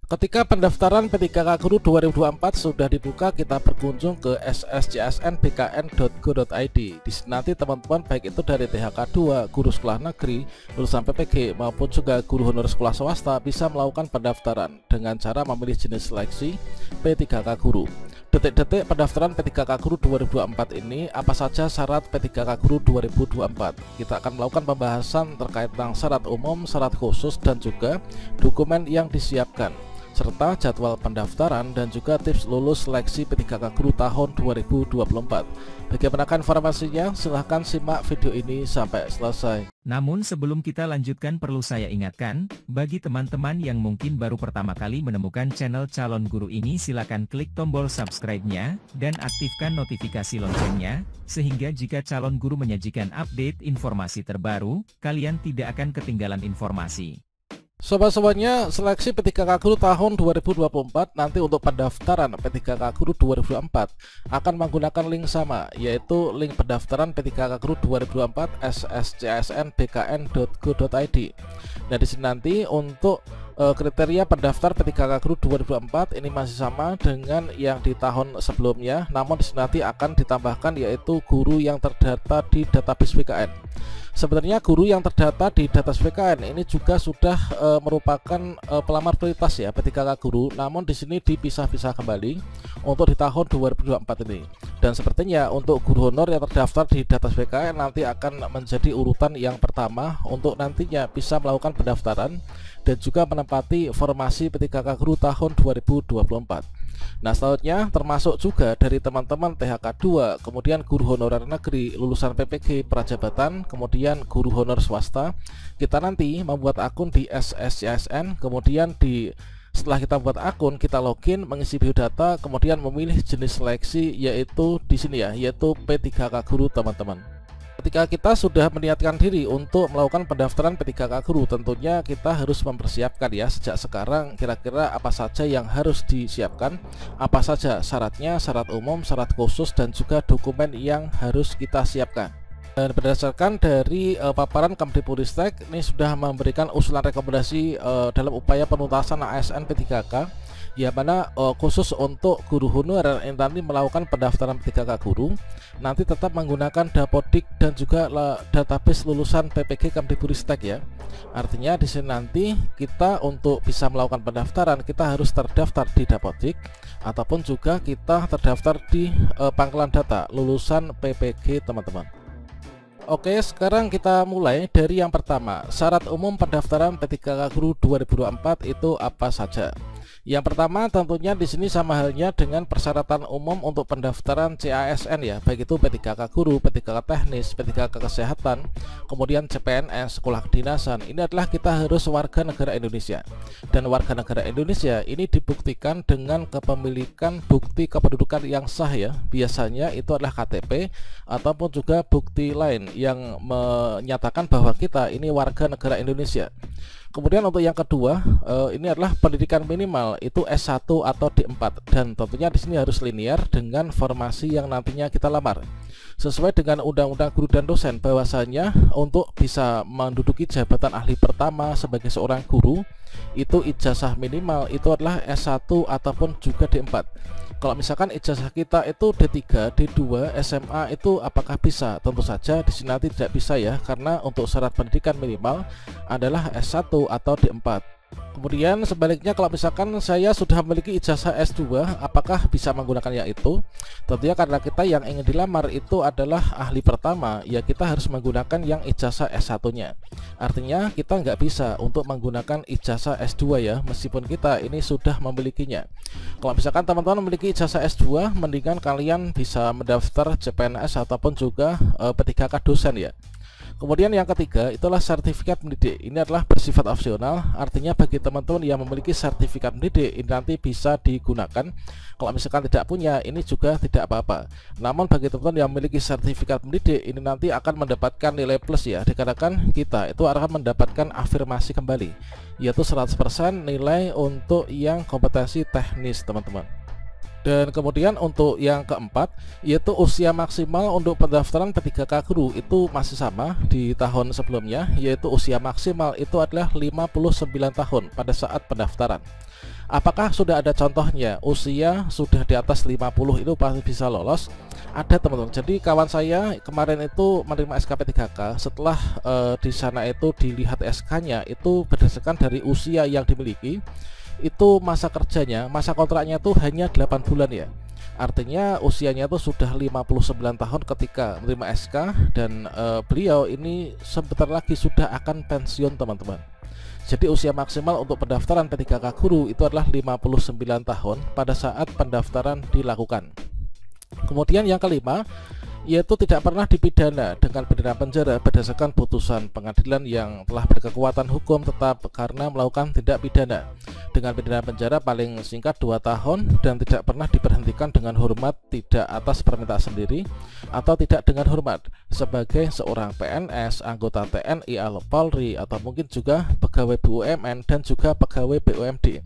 Ketika pendaftaran P3K Guru 2024 sudah dibuka, kita berkunjung ke sscsnbkn.go.id. Di sini nanti teman-teman baik itu dari THK2, guru sekolah negeri, lulusan PPG maupun juga guru honor sekolah swasta bisa melakukan pendaftaran dengan cara memilih jenis seleksi P3K Guru. Detik-detik pendaftaran P3K Guru 2024 ini, apa saja syarat P3K Guru 2024? Kita akan melakukan pembahasan terkait tentang syarat umum, syarat khusus, dan juga dokumen yang disiapkan, serta jadwal pendaftaran dan juga tips lulus seleksi P3K Guru tahun 2024. Bagaimana informasinya? Silahkan simak video ini sampai selesai. Namun sebelum kita lanjutkan, perlu saya ingatkan, bagi teman-teman yang mungkin baru pertama kali menemukan channel Calon Guru ini, silakan klik tombol subscribe-nya dan aktifkan notifikasi loncengnya, sehingga jika Calon Guru menyajikan update informasi terbaru, kalian tidak akan ketinggalan informasi. Sobat-sobatnya, seleksi P3K Guru tahun 2024 nanti untuk pendaftaran P3K Guru 2024 akan menggunakan link sama, yaitu link pendaftaran P3K Guru 2024 sscsnbkn.go.id. Nah, di sini nanti untuk kriteria pendaftar P3K Guru 2024 ini masih sama dengan yang di tahun sebelumnya, namun di sini nanti akan ditambahkan yaitu guru yang terdata di database PKN. Sebenarnya guru yang terdata di database PKN ini juga sudah merupakan pelamar prioritas ya P3K Guru, namun di sini dipisah-pisah kembali untuk di tahun 2024 ini. Dan sepertinya untuk guru honor yang terdaftar di database PKN nanti akan menjadi urutan yang pertama untuk nantinya bisa melakukan pendaftaran dan juga menempati formasi P3K Guru tahun 2024. Nah, selanjutnya termasuk juga dari teman-teman THK2, kemudian guru honorer negeri, lulusan PPG Prajabatan, kemudian guru honor swasta. Kita nanti membuat akun di sscsn, kemudian setelah kita buat akun, kita login, mengisi biodata, kemudian memilih jenis seleksi, yaitu di sini ya, yaitu P3K Guru, teman-teman. Ketika kita sudah meniatkan diri untuk melakukan pendaftaran P3K Guru, tentunya kita harus mempersiapkan ya sejak sekarang kira-kira apa saja yang harus disiapkan, apa saja syaratnya, syarat umum, syarat khusus, dan juga dokumen yang harus kita siapkan. Dan berdasarkan dari paparan Kemdikbudristek, ini sudah memberikan usulan rekomendasi dalam upaya penuntasan ASN P3K, ya mana khusus untuk guru honorer yang nanti melakukan pendaftaran P3K Guru nanti tetap menggunakan Dapodik dan juga database lulusan PPG Kemdikbudristek ya. Artinya di sini nanti kita untuk bisa melakukan pendaftaran kita harus terdaftar di Dapodik ataupun juga kita terdaftar di pangkalan data lulusan PPG, teman-teman. Oke, sekarang kita mulai dari yang pertama. Syarat umum pendaftaran P3K Guru 2024 itu apa saja? Yang pertama tentunya di sini sama halnya dengan persyaratan umum untuk pendaftaran CASN ya, baik itu P3K Guru, P3K Teknis, P3K Kesehatan, kemudian CPNS, sekolah kedinasan. Ini adalah kita harus warga negara Indonesia. Dan warga negara Indonesia ini dibuktikan dengan kepemilikan bukti kependudukan yang sah ya. Biasanya itu adalah KTP ataupun juga bukti lain yang menyatakan bahwa kita ini warga negara Indonesia. Kemudian untuk yang kedua, ini adalah pendidikan minimal itu S1 atau D4, dan tentunya di sini harus linear dengan formasi yang nantinya kita lamar. Sesuai dengan Undang-Undang Guru dan Dosen, bahwasanya untuk bisa menduduki jabatan ahli pertama sebagai seorang guru itu ijazah minimal itu adalah S1 ataupun juga D4. Kalau misalkan ijazah kita itu D3, D2, SMA itu apakah bisa? Tentu saja di sini nanti tidak bisa ya, karena untuk syarat pendidikan minimal adalah S1 atau D4. Kemudian sebaliknya kalau misalkan saya sudah memiliki ijazah S2, apakah bisa menggunakan yang itu? Tentunya karena kita yang ingin dilamar itu adalah ahli pertama, ya kita harus menggunakan yang ijazah S1-nya. Artinya kita nggak bisa untuk menggunakan ijazah S2 ya, meskipun kita ini sudah memilikinya. Kalau misalkan teman-teman memiliki ijazah S2, mendingan kalian bisa mendaftar CPNS ataupun juga P3K dosen ya. Kemudian yang ketiga itulah sertifikat mendidik. Ini adalah bersifat opsional, artinya bagi teman-teman yang memiliki sertifikat mendidik ini nanti bisa digunakan. Kalau misalkan tidak punya, ini juga tidak apa-apa. Namun bagi teman-teman yang memiliki sertifikat mendidik ini nanti akan mendapatkan nilai plus ya, dikarenakan kita itu akan mendapatkan afirmasi kembali, yaitu 100% nilai untuk yang kompetensi teknis, teman-teman. Dan kemudian untuk yang keempat, yaitu usia maksimal untuk pendaftaran P3K Guru itu masih sama di tahun sebelumnya, yaitu usia maksimal itu adalah 59 tahun pada saat pendaftaran. Apakah sudah ada contohnya usia sudah di atas 50 itu pasti bisa lolos? Ada teman-teman. Jadi kawan saya kemarin itu menerima SKP3K, setelah di sana itu dilihat SK-nya itu berdasarkan dari usia yang dimiliki, itu masa kerjanya, masa kontraknya itu hanya 8 bulan ya. Artinya usianya itu sudah 59 tahun ketika menerima SK, dan beliau ini sebentar lagi sudah akan pensiun teman-teman. Jadi usia maksimal untuk pendaftaran P3K guru itu adalah 59 tahun pada saat pendaftaran dilakukan. Kemudian yang kelima, yaitu tidak pernah dipidana dengan pidana penjara berdasarkan putusan pengadilan yang telah berkekuatan hukum tetap karena melakukan tindak pidana dengan pidana penjara paling singkat 2 tahun dan tidak pernah diberhentikan dengan hormat, tidak atas permintaan sendiri atau tidak dengan hormat sebagai seorang PNS, anggota TNI atau Polri, atau mungkin juga pegawai BUMN dan juga pegawai BUMD.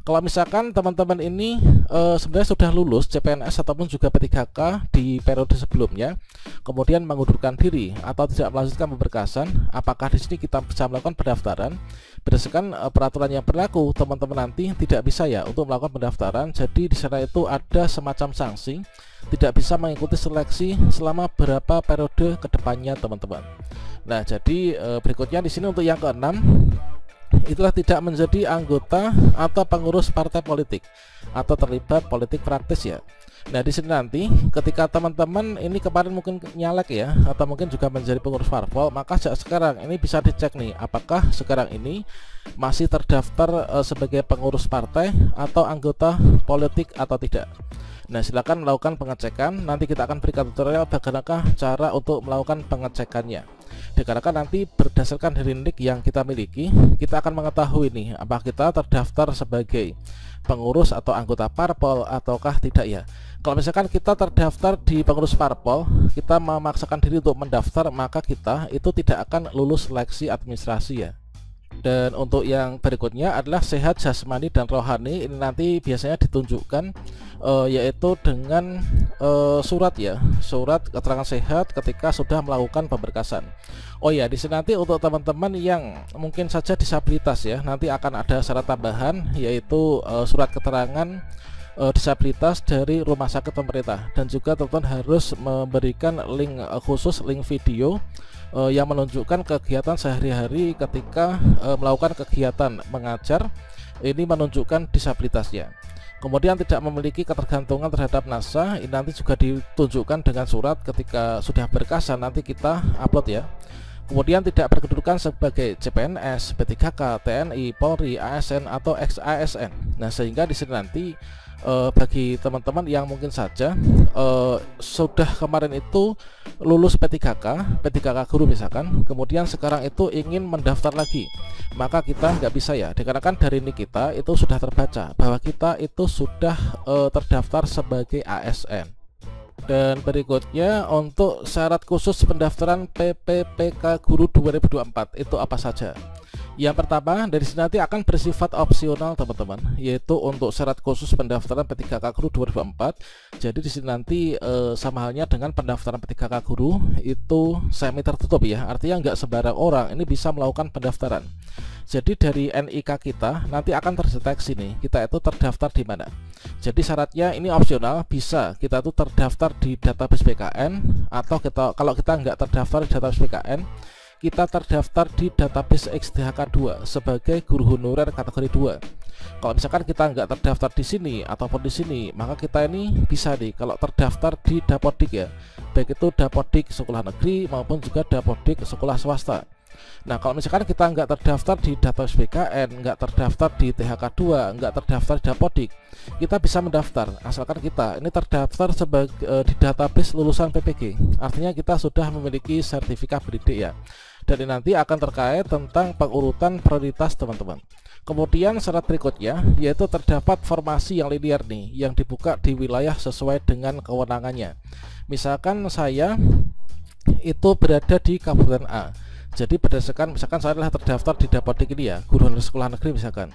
Kalau misalkan teman-teman ini sebenarnya sudah lulus CPNS ataupun juga P3K di periode sebelumnya, kemudian mengundurkan diri atau tidak melanjutkan pemberkasan, apakah di sini kita bisa melakukan pendaftaran berdasarkan peraturan yang berlaku? Teman-teman nanti tidak bisa ya untuk melakukan pendaftaran. Jadi di sana itu ada semacam sanksi, tidak bisa mengikuti seleksi selama berapa periode kedepannya teman-teman. Nah, jadi berikutnya di sini untuk yang keenam, itulah tidak menjadi anggota atau pengurus partai politik atau terlibat politik praktis ya. Nah, di sini nanti ketika teman-teman ini kemarin mungkin nyalek ya, atau mungkin juga menjadi pengurus parpol, maka sekarang ini bisa dicek nih, apakah sekarang ini masih terdaftar sebagai pengurus partai atau anggota politik atau tidak. Nah, silakan melakukan pengecekan. Nanti kita akan berikan tutorial bagaimana cara untuk melakukan pengecekannya. Dikarenakan nanti berdasarkan dari nik yang kita miliki, kita akan mengetahui nih apakah kita terdaftar sebagai pengurus atau anggota parpol ataukah tidak ya. Kalau misalkan kita terdaftar di pengurus parpol, kita memaksakan diri untuk mendaftar, maka kita itu tidak akan lulus seleksi administrasi ya. Dan untuk yang berikutnya adalah sehat jasmani dan rohani. Ini nanti biasanya ditunjukkan yaitu dengan surat ya, surat keterangan sehat ketika sudah melakukan pemberkasan. Oh ya, di sini nanti untuk teman-teman yang mungkin saja disabilitas ya, nanti akan ada syarat tambahan yaitu surat keterangan disabilitas dari rumah sakit pemerintah, dan juga teman-teman harus memberikan link khusus, link video yang menunjukkan kegiatan sehari-hari ketika melakukan kegiatan mengajar, ini menunjukkan disabilitasnya. Kemudian tidak memiliki ketergantungan terhadap NASA, ini nanti juga ditunjukkan dengan surat ketika sudah berkasan, nanti kita upload ya. Kemudian tidak berkedudukan sebagai CPNS, P3K, TNI, Polri, ASN atau ex-ASN. Nah, sehingga di sini nanti bagi teman-teman yang mungkin saja sudah kemarin itu lulus P3K guru misalkan, kemudian sekarang itu ingin mendaftar lagi, maka kita nggak bisa ya, dikarenakan dari nik kita itu sudah terbaca bahwa kita itu sudah terdaftar sebagai ASN. Dan berikutnya untuk syarat khusus pendaftaran PPPK Guru 2024 itu apa saja? Yang pertama, dari sini nanti akan bersifat opsional teman-teman, yaitu untuk syarat khusus pendaftaran P3K Guru 2024. Jadi di sini nanti sama halnya dengan pendaftaran P3K Guru itu semi tertutup ya, artinya nggak sembarang orang ini bisa melakukan pendaftaran. Jadi dari NIK kita nanti akan terdeteksi nih kita itu terdaftar di mana. Jadi syaratnya ini opsional, bisa kita tuh terdaftar di database BKN, atau kalau kita nggak terdaftar di database BKN, kita terdaftar di database XDHK2 sebagai guru honorer kategori 2. Kalau misalkan kita nggak terdaftar di sini ataupun di sini, maka kita ini bisa nih kalau terdaftar di Dapodik ya, baik itu Dapodik sekolah negeri maupun juga Dapodik sekolah swasta. Nah, kalau misalkan kita nggak terdaftar di database BKN, nggak terdaftar di THK2, nggak terdaftar di Dapodik, kita bisa mendaftar asalkan kita ini terdaftar sebagai di database lulusan PPG. Artinya kita sudah memiliki sertifikat pendidik ya. Dan ini nanti akan terkait tentang pengurutan prioritas teman-teman. Kemudian syarat berikutnya yaitu terdapat formasi yang linear nih, yang dibuka di wilayah sesuai dengan kewenangannya. Misalkan saya itu berada di Kabupaten A. Jadi berdasarkan misalkan saya adalah terdaftar di Dapodik ini ya, guru honorer sekolah negeri misalkan.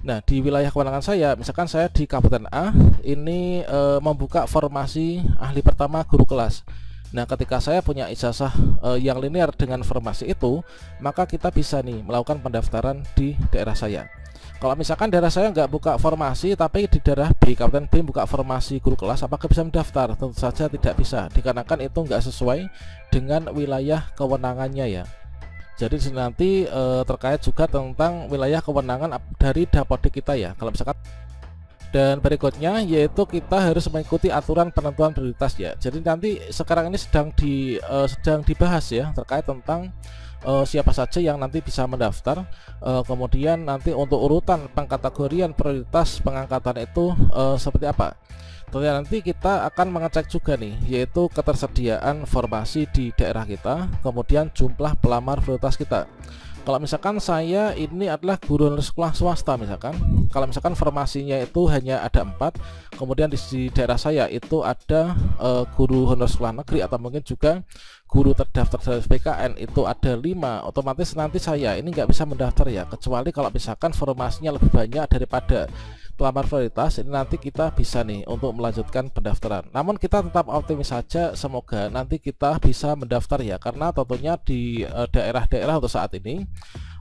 Nah, di wilayah kewenangan saya, misalkan saya di Kabupaten A ini membuka formasi ahli pertama guru kelas. Nah, ketika saya punya ijazah yang linear dengan formasi itu, maka kita bisa nih melakukan pendaftaran di daerah saya. Kalau misalkan daerah saya nggak buka formasi, tapi di daerah B, Kabupaten B buka formasi guru kelas, apakah bisa mendaftar? Tentu saja tidak bisa, dikarenakan itu nggak sesuai dengan wilayah kewenangannya ya. Jadi nanti terkait juga tentang wilayah kewenangan dari Dapodik kita ya. Kalau misalkan, dan berikutnya yaitu kita harus mengikuti aturan penentuan prioritas ya. Jadi nanti sekarang ini sedang dibahas ya terkait tentang siapa saja yang nanti bisa mendaftar, kemudian nanti untuk urutan pengkategorian prioritas pengangkatan itu seperti apa. Tentunya nanti kita akan mengecek juga nih, yaitu ketersediaan formasi di daerah kita, kemudian jumlah pelamar prioritas kita. Kalau misalkan saya ini adalah guru honor sekolah swasta misalkan, kalau misalkan formasinya itu hanya ada 4, kemudian di daerah saya itu ada guru honor sekolah negeri atau mungkin juga guru terdaftar dari PKN itu ada 5, otomatis nanti saya ini nggak bisa mendaftar ya, kecuali kalau misalkan formasinya lebih banyak daripada pelamar prioritas, ini nanti kita bisa nih untuk melanjutkan pendaftaran. Namun kita tetap optimis saja, semoga nanti kita bisa mendaftar ya, karena tentunya di daerah-daerah untuk saat ini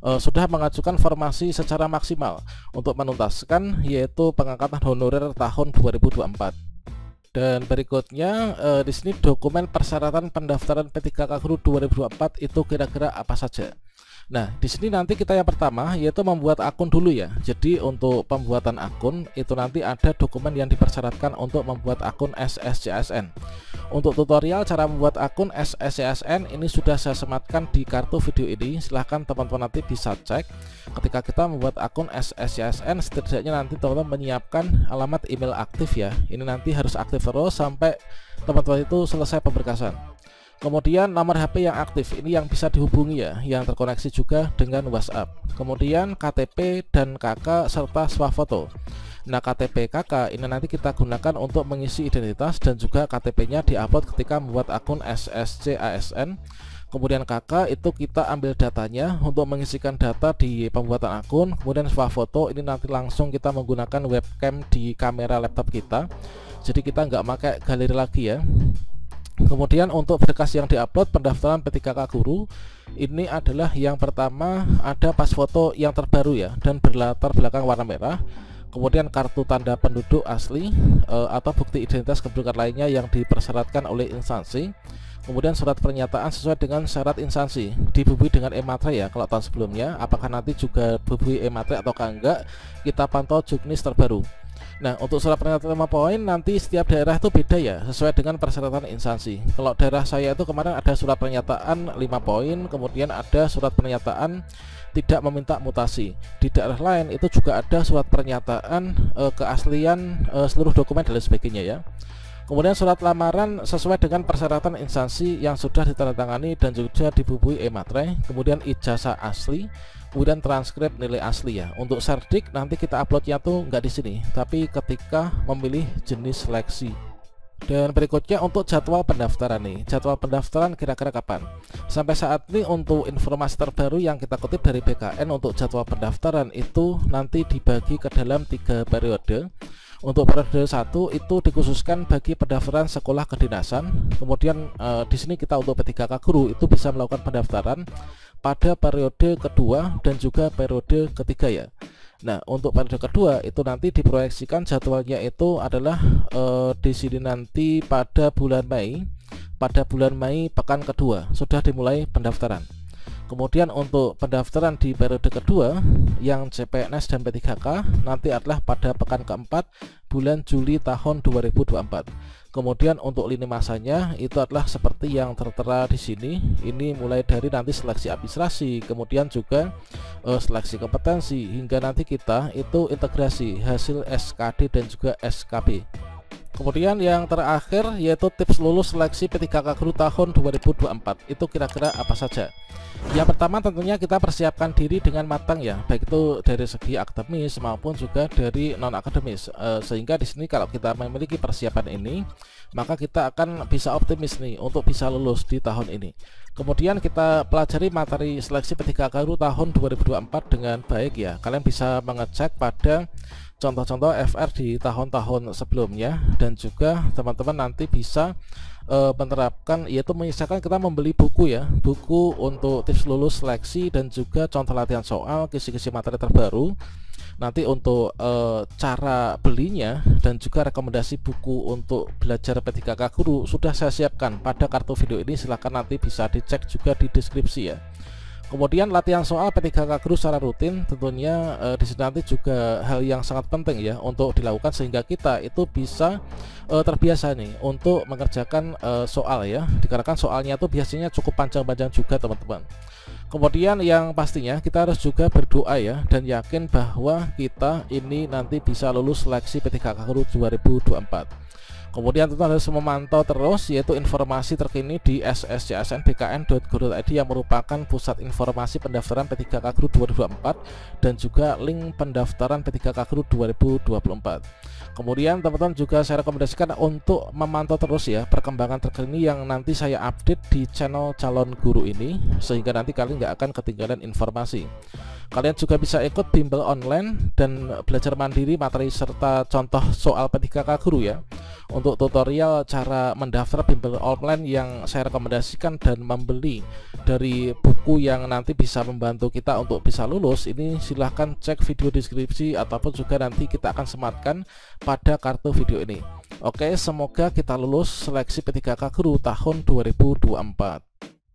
sudah mengajukan formasi secara maksimal untuk menuntaskan yaitu pengangkatan honorer tahun 2024. Dan berikutnya di sini dokumen persyaratan pendaftaran P3K Guru 2024 itu kira-kira apa saja. Nah, di sini nanti kita yang pertama yaitu membuat akun dulu ya. Jadi untuk pembuatan akun itu nanti ada dokumen yang dipersyaratkan untuk membuat akun SSCSN. Untuk tutorial cara membuat akun SSCSN ini sudah saya sematkan di kartu video ini. Silahkan teman-teman nanti bisa cek. Ketika kita membuat akun SSCSN, setidaknya nanti teman-teman menyiapkan alamat email aktif ya. Ini nanti harus aktif terus sampai teman-teman itu selesai pemberkasan. Kemudian nomor HP yang aktif ini yang bisa dihubungi ya, yang terkoneksi juga dengan WhatsApp. Kemudian KTP dan KK serta swafoto. Nah, KTP KK ini nanti kita gunakan untuk mengisi identitas, dan juga KTP-nya diupload ketika membuat akun SSCASN. Kemudian KK itu kita ambil datanya untuk mengisikan data di pembuatan akun. Kemudian swafoto ini nanti langsung kita menggunakan webcam di kamera laptop kita. Jadi kita nggak pakai galeri lagi ya. Kemudian untuk berkas yang diupload pendaftaran P3K Guru ini adalah yang pertama ada pas foto yang terbaru ya, dan berlatar belakang warna merah. Kemudian kartu tanda penduduk asli atau bukti identitas kependudukan lainnya yang dipersyaratkan oleh instansi. Kemudian surat pernyataan sesuai dengan syarat instansi, dibubuhi dengan e-matre ya kalau tahun sebelumnya. Apakah nanti juga bubuhi e-matre ataukah enggak, kita pantau juknis terbaru. Nah, untuk surat pernyataan 5 poin nanti setiap daerah itu beda ya, sesuai dengan persyaratan instansi. Kalau daerah saya itu kemarin ada surat pernyataan 5 poin, kemudian ada surat pernyataan tidak meminta mutasi. Di daerah lain itu juga ada surat pernyataan keaslian seluruh dokumen dan lain sebagainya ya. Kemudian surat lamaran sesuai dengan persyaratan instansi yang sudah ditandatangani dan juga dibubuhi e-matre. Kemudian ijazah asli, kemudian transkrip nilai asli ya. Untuk serdik nanti kita uploadnya tuh nggak di sini, tapi ketika memilih jenis seleksi. Dan berikutnya untuk jadwal pendaftaran nih. Jadwal pendaftaran kira-kira kapan? Sampai saat ini untuk informasi terbaru yang kita kutip dari BKN, untuk jadwal pendaftaran itu nanti dibagi ke dalam 3 periode. Untuk periode 1 itu dikhususkan bagi pendaftaran sekolah kedinasan. Kemudian di sini kita untuk P3K Guru itu bisa melakukan pendaftaran pada periode kedua dan juga periode ketiga ya. Nah, untuk periode kedua itu nanti diproyeksikan jadwalnya itu adalah di sini nanti pada bulan Mei. Pada bulan Mei pekan kedua sudah dimulai pendaftaran. Kemudian untuk pendaftaran di periode kedua yang CPNS dan P3K nanti adalah pada pekan keempat bulan Juli tahun 2024. Kemudian untuk lini masanya itu adalah seperti yang tertera di sini. Ini mulai dari nanti seleksi administrasi, kemudian juga seleksi kompetensi, hingga nanti kita itu integrasi hasil SKD dan juga SKB. Kemudian yang terakhir yaitu tips lulus seleksi P3K Guru tahun 2024. Itu kira-kira apa saja? Yang pertama tentunya kita persiapkan diri dengan matang ya, baik itu dari segi akademis maupun juga dari non akademis. Sehingga di sini kalau kita memiliki persiapan ini, maka kita akan bisa optimis nih untuk bisa lulus di tahun ini. Kemudian kita pelajari materi seleksi P3K Guru tahun 2024 dengan baik ya. Kalian bisa mengecek pada contoh-contoh FR di tahun-tahun sebelumnya, dan juga teman-teman nanti bisa menerapkan, yaitu misalkan kita membeli buku ya, buku untuk tips lulus seleksi dan juga contoh latihan soal, kisi-kisi materi terbaru. Nanti untuk cara belinya dan juga rekomendasi buku untuk belajar P3K Guru sudah saya siapkan pada kartu video ini, silahkan nanti bisa dicek juga di deskripsi ya. Kemudian latihan soal P3K Guru secara rutin tentunya di sini nanti juga hal yang sangat penting ya untuk dilakukan, sehingga kita itu bisa terbiasa nih untuk mengerjakan soal ya, dikarenakan soalnya itu biasanya cukup panjang-panjang juga teman-teman. Kemudian yang pastinya kita harus juga berdoa ya, dan yakin bahwa kita ini nanti bisa lulus seleksi P3K Guru 2024. Kemudian tentu harus memantau terus yaitu informasi terkini di sscsnbkn.go.id yang merupakan pusat informasi pendaftaran P3K Guru 2024 dan juga link pendaftaran P3K Guru 2024. Kemudian teman-teman juga saya rekomendasikan untuk memantau terus ya perkembangan terkini yang nanti saya update di channel calon guru ini, sehingga nanti kalian nggak akan ketinggalan informasi. Kalian juga bisa ikut bimbel online dan belajar mandiri materi serta contoh soal P3K Guru ya. Untuk tutorial cara mendaftar bimbel online yang saya rekomendasikan dan membeli dari buku yang nanti bisa membantu kita untuk bisa lulus, ini silahkan cek video deskripsi ataupun juga nanti kita akan sematkan pada kartu video ini. Oke, semoga kita lulus seleksi P3K Guru tahun 2024.